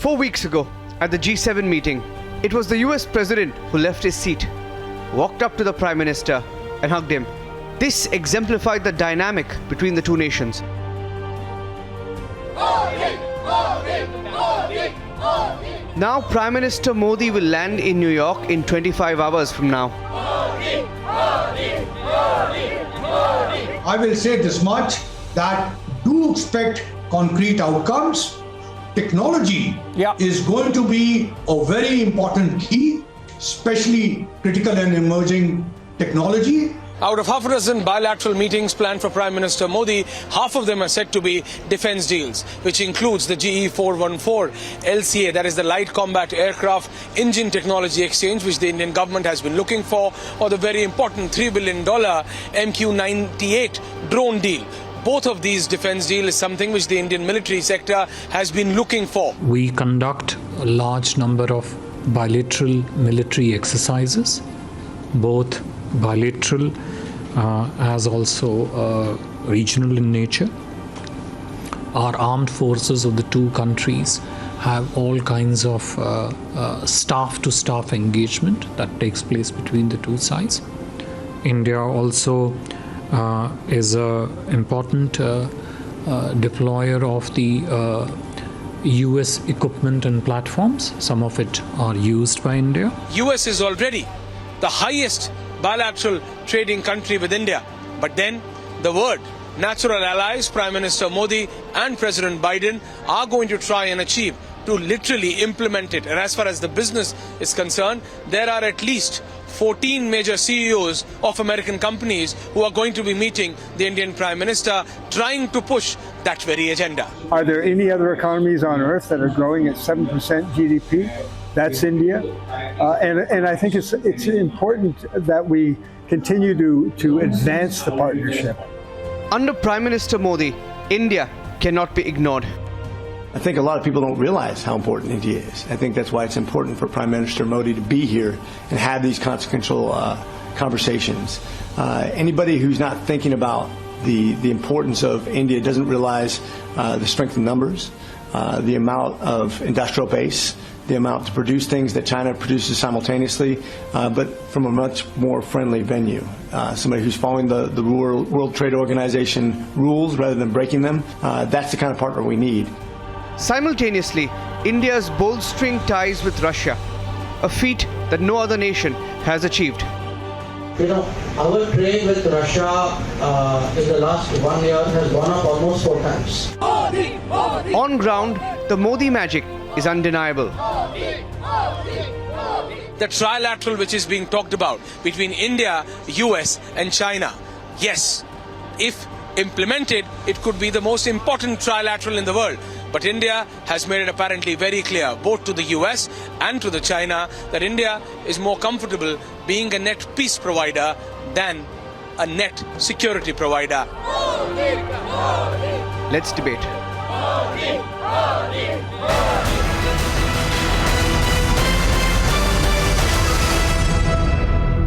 4 weeks ago, at the G7 meeting, it was the US President who left his seat, walked up to the Prime Minister and hugged him. This exemplified the dynamic between the two nations. Now Prime Minister Modi will land in New York in 25 hours from now. I will say this much, that do expect concrete outcomes. Technology is going to be a very important key, especially critical and emerging technology. Out of half a dozen bilateral meetings planned for Prime Minister Modi, half of them are said to be defence deals, which includes the GE 414 LCA, that is the Light Combat Aircraft Engine Technology Exchange, which the Indian government has been looking for, or the very important $3 billion MQ-98 drone deal. Both of these defence deals is something which the Indian military sector has been looking for. We conduct a large number of bilateral military exercises, both bilateral as also regional in nature. Our armed forces of the two countries have all kinds of staff-to-staff engagement that takes place between the two sides. India also is an important deployer of the US equipment and platforms. Some of it are used by India. US is already the highest bilateral trading country with India. But then the word natural allies, Prime Minister Modi and President Biden are going to try and achieve to literally implement it. And as far as the business is concerned, there are at least 14 major CEOs of American companies who are going to be meeting the Indian Prime Minister, trying to push that very agenda. Are there any other economies on earth that are growing at 7% GDP? That's India. And I think it's important that we continue to advance the partnership. Under Prime Minister Modi, India cannot be ignored. I think a lot of people don't realize how important India is. I think that's why it's important for Prime Minister Modi to be here and have these consequential conversations. Anybody who's not thinking about the importance of India doesn't realize the strength in numbers, the amount of industrial base, the amount to produce things that China produces simultaneously, but from a much more friendly venue. Somebody who's following the World Trade Organization rules rather than breaking them. That's the kind of partner we need. Simultaneously, India's bolstering ties with Russia, a feat that no other nation has achieved. You know, our trade with Russia in the last 1 year has gone up almost 4 times. On ground, the Modi magic is undeniable. The trilateral which is being talked about between India, US and China, yes, if implemented, it could be the most important trilateral in the world. But India has made it apparently very clear, both to the US and to the China, that India is more comfortable being a net peace provider than a net security provider. Let's debate.